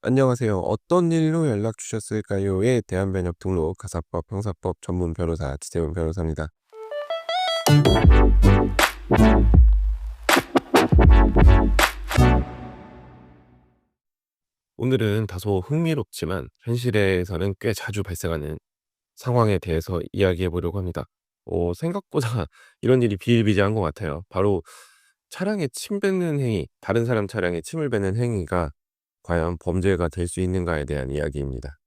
안녕하세요. "어떤 일로 연락 주셨을까요?"에 대한 변협 등록 가사법 형사법 전문 변호사 지재훈 변호사입니다. 오늘은 다소 흥미롭지만 현실에서는 꽤 자주 발생하는 상황에 대해서 이야기해 보려고 합니다. 생각보다 이런 일이 비일비재한 것 같아요. 바로 차량에 침 뱉는 행위, 다른 사람 차량에 침을 뱉는 행위가 과연 범죄가 될 수 있는가에 대한 이야기입니다.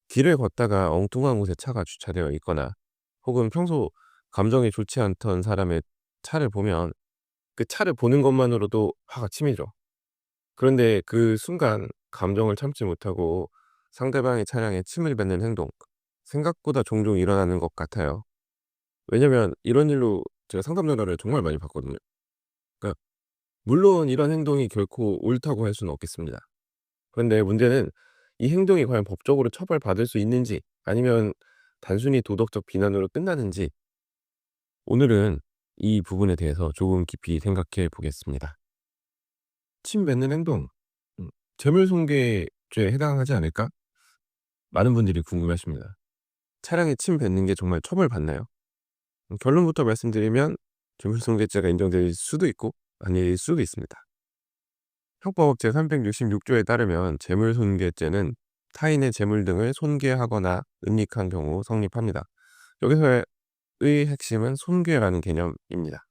길을 걷다가 엉뚱한 곳에 차가 주차되어 있거나 혹은 평소 감정이 좋지 않던 사람의 차를 보면 그 차를 보는 것만으로도 화가 치밀죠. 그런데 그 순간 감정을 참지 못하고 상대방의 차량에 침을 뱉는 행동, 생각보다 종종 일어나는 것 같아요. 왜냐면 이런 일로 제가 상담 전화를 정말 많이 받거든요. 그러니까 물론 이런 행동이 결코 옳다고 할 수는 없겠습니다. 그런데 문제는 이 행동이 과연 법적으로 처벌받을 수 있는지, 아니면 단순히 도덕적 비난으로 끝나는지, 오늘은 이 부분에 대해서 조금 깊이 생각해 보겠습니다. 침 뱉는 행동, 음 재물손괴죄에 해당하지 않을까? 많은 분들이 궁금해하십니다. 차량에 침 뱉는 게 정말 처벌받나요? 결론부터 말씀드리면 재물손괴죄가 인정될 수도 있고 아닐 수도 있습니다. 형법업 제366조에 따르면 재물손괴죄는 타인의 재물 등을 손괴하거나 은닉한 경우 성립합니다. 여기서의 핵심은 손괴라는 개념입니다.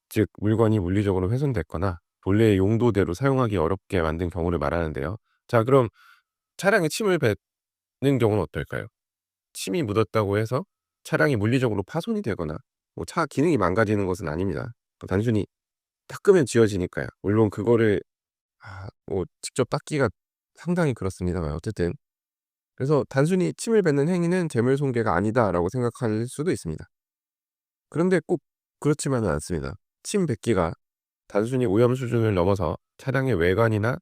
즉 물건이 물리적으로 훼손됐거나 본래의 용도대로 사용하기 어렵게 만든 경우를 말하는데요. 자, 그럼 차량에 침을 뱉는 경우는 어떨까요? 침이 묻었다고 해서 차량이 물리적으로 파손이 되거나 뭐 차 기능이 망가지는 것은 아닙니다. 단순히 닦으면 지워지니까요. 물론 그거를 뭐 직접 닦기가 상당히 그렇습니다만 어쨌든, 그래서 단순히 '침을 뱉는 행위는 재물손괴가 아니다.'라고 생각할 수도 있습니다. 그런데 꼭 그렇지만은 않습니다. 침 뱉기가 단순히 오염 수준을 넘어서 차량의 외관이나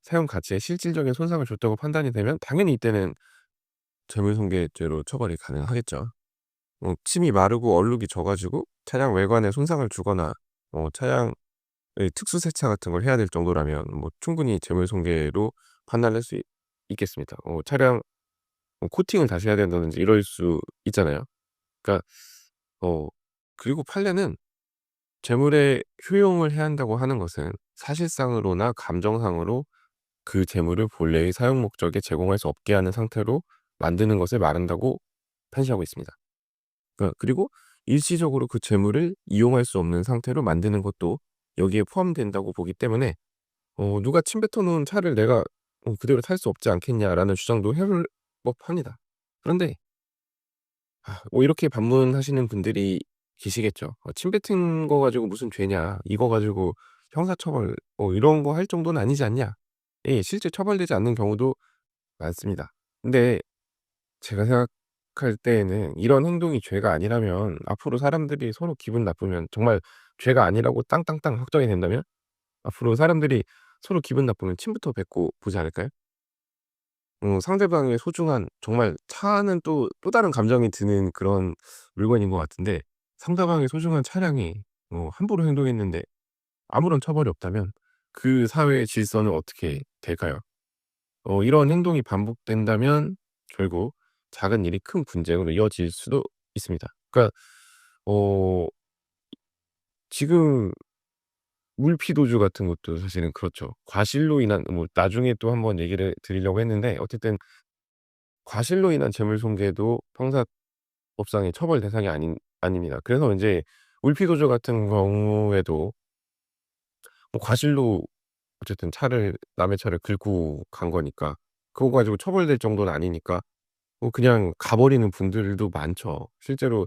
사용 가치에 실질적인 손상을 줬다고 판단이 되면 당연히 이때는 재물손괴죄로 처벌이 가능하겠죠. 침이 마르고 얼룩이 져 가지고 차량 외관에 손상을 주거나 차량의 특수 세차 같은 걸 해야 될 정도라면 뭐 충분히 재물손괴로 판단할 수 있겠습니다. 차량 코팅을 다시 해야 된다든지 이럴 수 있잖아요. 그러니까 어 그리고 판례는 재물에 효용을 해야 한다고 하는 것은 사실상으로나 감정상으로 그 재물을 본래의 사용 목적에 제공할 수 없게 하는 상태로 만드는 것을 말한다고 판시하고 있습니다. 그리고 일시적으로 그 재물을 이용할 수 없는 상태로 만드는 것도 여기에 포함된다고 보기 때문에 누가 "침 뱉어 놓은 차를 내가 그대로 탈 수 없지 않겠냐."라는 주장도 해볼 법합니다. 그런데 뭐 이렇게 반문하시는 분들이 계시겠죠. "침 뱉은 거 가지고 무슨 죄냐. 이거 가지고 형사처벌 이런 거 할 정도는 아니지 않냐." 예, 실제 처벌되지 않는 경우도 많습니다. 근데 제가 생각할 때에는 이런 행동이 죄가 아니라면, 앞으로 사람들이 서로 기분 나쁘면, 정말 죄가 아니라고 땅땅땅 확정이 된다면 앞으로 사람들이 서로 기분 나쁘면 침부터 뱉고 보지 않을까요? 상대방의 소중한, 정말 차는 또 다른 감정이 드는 그런 물건인 것 같은데, 상대방의 소중한 차량이 함부로 행동했는데 아무런 처벌이 없다면 그 사회의 질서는 어떻게 될까요? 이런 행동이 반복된다면 결국 작은 일이 큰 분쟁으로 이어질 수도 있습니다. 그러니까 어 지금 물피도주 같은 것도 사실은 그렇죠. 과실로 인한, 뭐 나중에 또 한번 얘기를 드리려고 했는데, 어쨌든 과실로 인한 재물손괴도 형사법상의 처벌 대상이 아닙니다. 그래서 인제 물피도주 같은 경우에도 뭐 과실로 어쨌든 남의 차를 긁고 간 거니까 그거 가지고 처벌될 정도는 아니니까 그냥 가 버리는 분들도 많죠. 실제로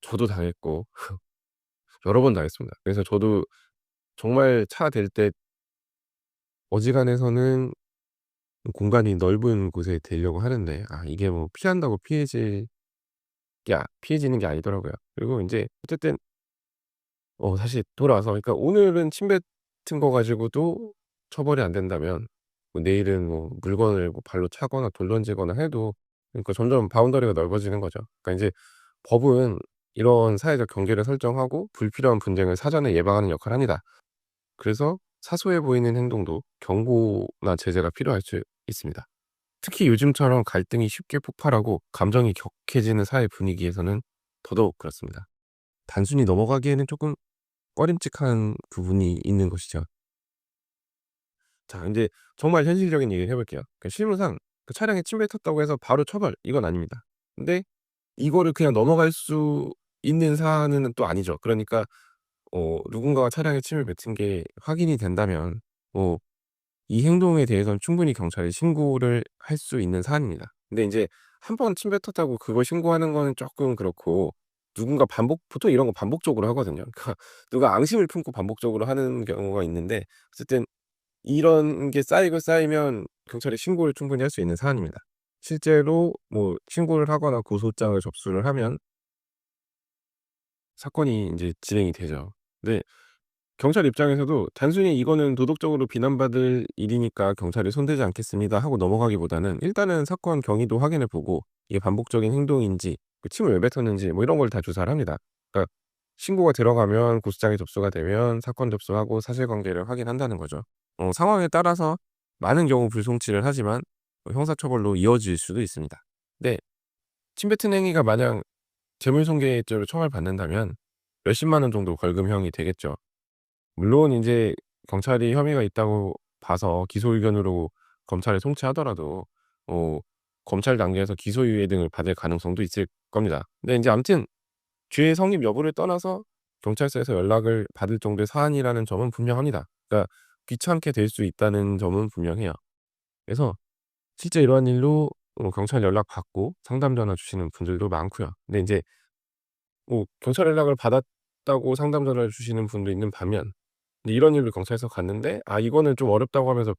저도 당했고 여러 번 당했습니다. 그래서 저도 정말 차 댈 때 어지간해서는 공간이 넓은 곳에 대려고 하는데, 이게 뭐 피한다고 피해지는 게 아니더라고요. 그리고 인제 어쨌든 다시 돌아와서, 그러니까 오늘은 침 뱉은 거 가지고도 처벌이 안 된다면 뭐 내일은 뭐 물건을 뭐 발로 차거나 돌 던지거나 해도, 그러니까 점점 바운더리가 넓어지는 거죠. 그러니까 인제 법은 이런 사회적 경계를 설정하고 불필요한 분쟁을 사전에 예방하는 역할을 합니다. 그래서 사소해 보이는 행동도 경고나 제재가 필요할 수 있습니다. 특히 요즘처럼 갈등이 쉽게 폭발하고 감정이 격해지는 사회 분위기에서는 더더욱 그렇습니다. 단순히 넘어가기에는 조금 꺼림칙한 부분이 있는 것이죠. 자, 인제 정말 현실적인 얘기를 해 볼게요. 실무상 그 차량에 침 뱉었다고 해서 바로 처벌 이건 아닙니다. 근데 이거를 그냥 넘어갈 수 있는 사안은 또 아니죠. 그러니까 누군가가 차량에 침을 뱉은 게 확인이 된다면 뭐 이 행동에 대해서는 충분히 경찰에 신고를 할 수 있는 사안입니다. 근데 인제 한 번 침 뱉었다고 그걸 신고하는 거는 쪼끔 그렇고, 누군가 보통 이런 거 반복적으로 하거든요. 그러니까 누가 앙심을 품고 반복적으로 하는 경우가 있는데, 어쨌든 이런 게 쌓이고 쌓이면 경찰에 신고를 충분히 할 수 있는 사안입니다. 실제로 뭐 신고를 하거나 고소장을 접수를 하면 사건이 인제 진행이 되죠. 근데 경찰 입장에서도 단순히 '이거는 도덕적으로 비난받을 일이니까 경찰이 손대지 않겠습니다.' 하고 넘어가기보다는 일단은 사건 경위도 확인해 보고 이게 반복적인 행동인지, 그 침을 왜 뱉었는지 뭐 이런 걸 다 조사를 합니다. 그러니까 신고가 들어가면, 고소장이 접수가 되면 사건 접수하고 사실관계를 확인한다는 거죠. 상황에 따라서 많은 경우 불송치를 하지만 형사처벌로 이어질 수도 있습니다. 네. 침 뱉은 행위가 만약 재물손괴죄로 처벌받는다면 몇십만 원 정도 벌금형이 되겠죠. 물론 인제 경찰이 혐의가 있다고 봐서 기소 의견으로 검찰에 송치하더라도 어 검찰 단계에서 기소유예 등을 받을 가능성도 있을 겁니다. 근데 인제 아무튼 죄의 성립 여부를 떠나서 경찰서에서 연락을 받을 정도의 사안이라는 점은 분명합니다. 그러니까 귀찮게 될 수 있다는 점은 분명해요. 그래서 실제 이러한 일로 경찰 연락 받고 상담 전화 주시는 분들도 많고요. 근데 인제 뭐 경찰 연락을 받았다고 상담 전화를 주시는 분도 있는 반면, 근데 이런 일로 경찰서 갔는데 이거는 좀 어렵다고 하면서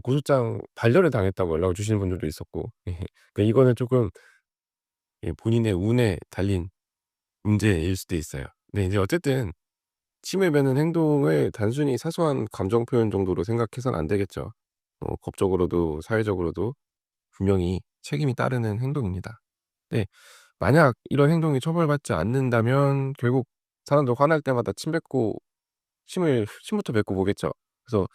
고소장 반려를 당했다고 연락을 주시는 분들도 있었고 그러니까 이거는 쪼끔 본인의 운에 달린 문제일 수도 있어요. 근데 이제 어쨌든 침을 뱉는 행동을 단순히 사소한 감정 표현 정도로 생각해서는 안 되겠죠. 법적으로도 사회적으로도 분명히 책임이 따르는 행동입니다. 네. 만약 이런 행동이 처벌받지 않는다면 결국 사람들 화날 때마다 침부터 뱉고 보겠죠. 그래서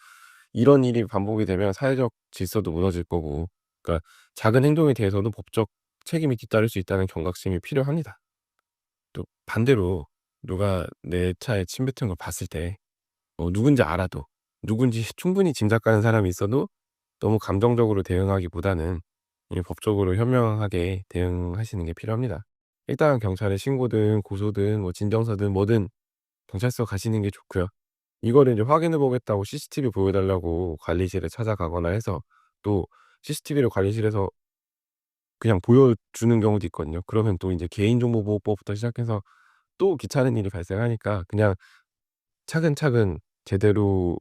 이런 일이 반복이 되면 사회적 질서도 무너질 거고, 그러니까 작은 행동에 대해서도 법적 책임이 뒤따를 수 있다는 경각심이 필요합니다. 또 반대로 누가 내 차에 침 뱉은 걸 봤을 때 누군지 알아도, 누군지 충분히 짐작 가는 사람이 있어도 너무 감정적으로 대응하기보다는 이 법적으로 현명하게 대응하시는 게 필요합니다. 일단 경찰에 신고든 고소든 뭐 진정서든 뭐든 경찰서 가시는 게 좋고요. 이거를 이제 확인해 보겠다고 CCTV 보여 달라고 관리실에 찾아가거나 해서 또 CCTV를 관리실에서 그냥 보여주는 경우도 있거든요. 그러면 또 인제 개인정보보호법부터 시작해서 또 귀찮은 일이 발생하니까 그냥 차근차근 제대로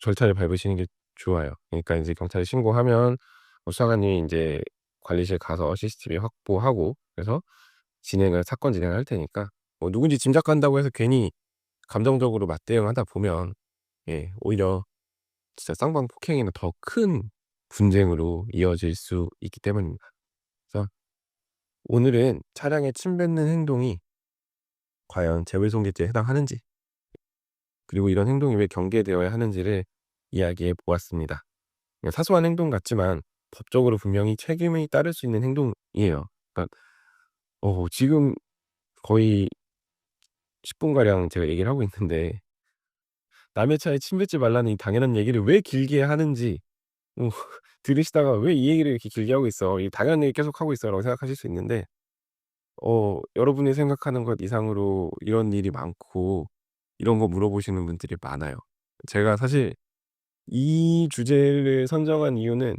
절차를 밟으시는 게 좋아요. 그러니까 인제 경찰에 신고하면 수사관님이 인제 관리실 가서 CCTV 확보하고, 그래서 사건 진행을 할 테니까 누군지 짐작한다고 해서 괜히 감정적으로 맞대응하다 보면 오히려 진짜 쌍방 폭행이나 더 큰 분쟁으로 이어질 수 있기 때문입니다. 그래서 오늘은 차량에 침 뱉는 행동이 과연 재물손괴죄에 해당하는지, 그리고 이런 행동이 왜 경계되어야 하는지를 이야기해 보았습니다. 그냥 사소한 행동 같지만 법적으로 분명히 책임이 따를 수 있는 행동이에요. 그러니까 지금 거의 10 분가량 제가 얘기를 하고 있는데 남의 차에 침 뱉지 말라는 이 당연한 얘기를 왜 길게 하는지 어 들으시다가 '왜 이 얘기를 이렇게 길게 하고 있어. 이 당연한 얘기 계속 하고 있어.'라고 생각하실 수 있는데, 여러분이 생각하는 것 이상으로 이런 일이 많고 이런 거 물어보시는 분들이 많아요. 제가 사실 이 주제를 선정한 이유는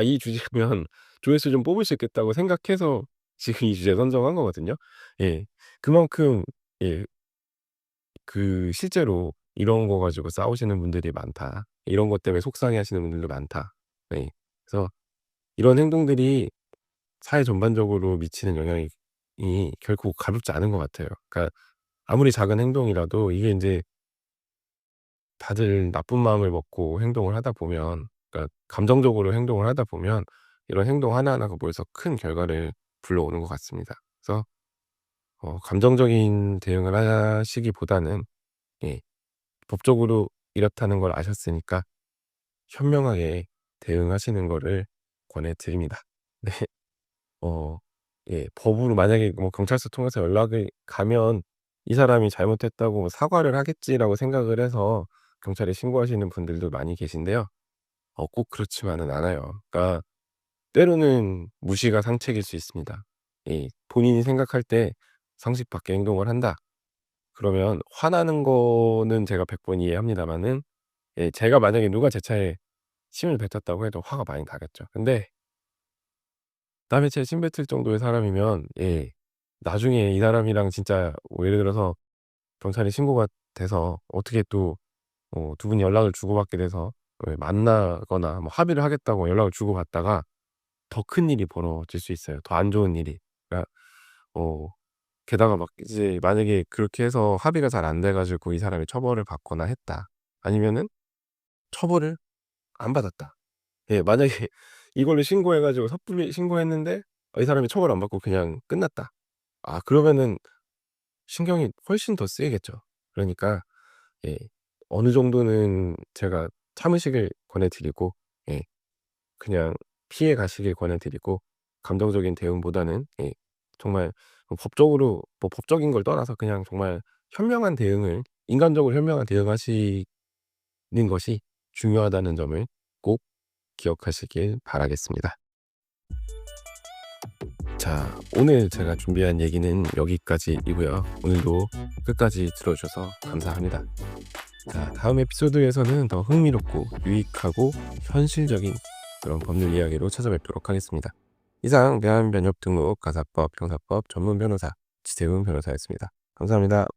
이 주제면 조회수 좀 뽑을 수 있겠다고 생각해서 지금 이 주제 선정한 거거든요. 예. 그만큼 예 실제로 "이런 거 가지고 싸우시는 분들이 많다. 이런 것 때문에 속상해하시는 분들도 많다." 네. 그래서 이런 행동들이 사회 전반적으로 미치는 영향이 결코 가볍지 않은 것 같아요. 그러니까 아무리 작은 행동이라도 이게 인제 다들 나쁜 마음을 먹고 행동을 하다 보면, 그러니까 감정적으로 행동을 하다 보면 이런 행동 하나하나가 모여서 큰 결과를 불러오는 것 같습니다. 그래서 감정적인 대응을 하시기보다는 예 법적으로 이렇다는 걸 아셨으니까 현명하게 대응하시는 거를 권해 드립니다. 네. 어 예, 법으로 만약에 뭐 경찰서 통해서 연락이 가면 '이 사람이 잘못했다고 뭐 사과를 하겠지.'라고 생각을 해서 경찰에 신고하시는 분들도 많이 계신데요. 꼭 그렇지만은 않아요. 그러니까 때로는 무시가 상책일 수 있습니다. 본인이 생각할 때 상식 밖의 행동을 한다. 그러면 화나는 거는 제가 100번 이해합니다마는, 제가 만약에 누가 제 차에 침을 뱉었다고 해도 화가 많이 나겠죠. 근데 남의 차에 침 뱉을 정도의 사람이면, 나중에 이 사람이랑 진짜 뭐 예를 들어서 경찰에 신고가 돼서 어떻게 또 두 분이 연락을 주고받게 돼서 만나거나 뭐 합의를 하겠다고 연락을 주고받다가 더 큰 일이 벌어질 수 있어요, 더 안 좋은 일이. 그러니까 어 게다가 막 이제 만약에 그렇게 해서 합의가 잘 안 돼 가지고 이 사람이 처벌을 받거나 했다. 아니면은 처벌을 안 받았다. 만약에 이걸로 신고해 가지고 섣불리 신고했는데 이 사람이 처벌 안 받고 그냥 끝났다. 그러면은 신경이 훨씬 더 쓰이겠죠. 그러니까 예 어느 정도는 제가 참으시길 권해 드리고, 예 그냥 피해 가시길 권해 드리고, 감정적인 대응보다는 정말 법적으로 뭐 법적인 걸 떠나서 그냥 정말 현명한 대응을, 인간적으로 현명한 대응하시는 것이 중요하다는 점을 꼭 기억하시길 바라겠습니다. 자, 오늘 제가 준비한 얘기는 여기까지이고요. 오늘도 끝까지 들어 주셔서 감사합니다. 자, 다음 에피소드에서는 더 흥미롭고 유익하고 현실적인 그런 법률 이야기로 찾아뵙도록 하겠습니다. 이상 대한변협등록 가사법 형사법 전문 변호사 지세훈 변호사였습니다. 감사합니다.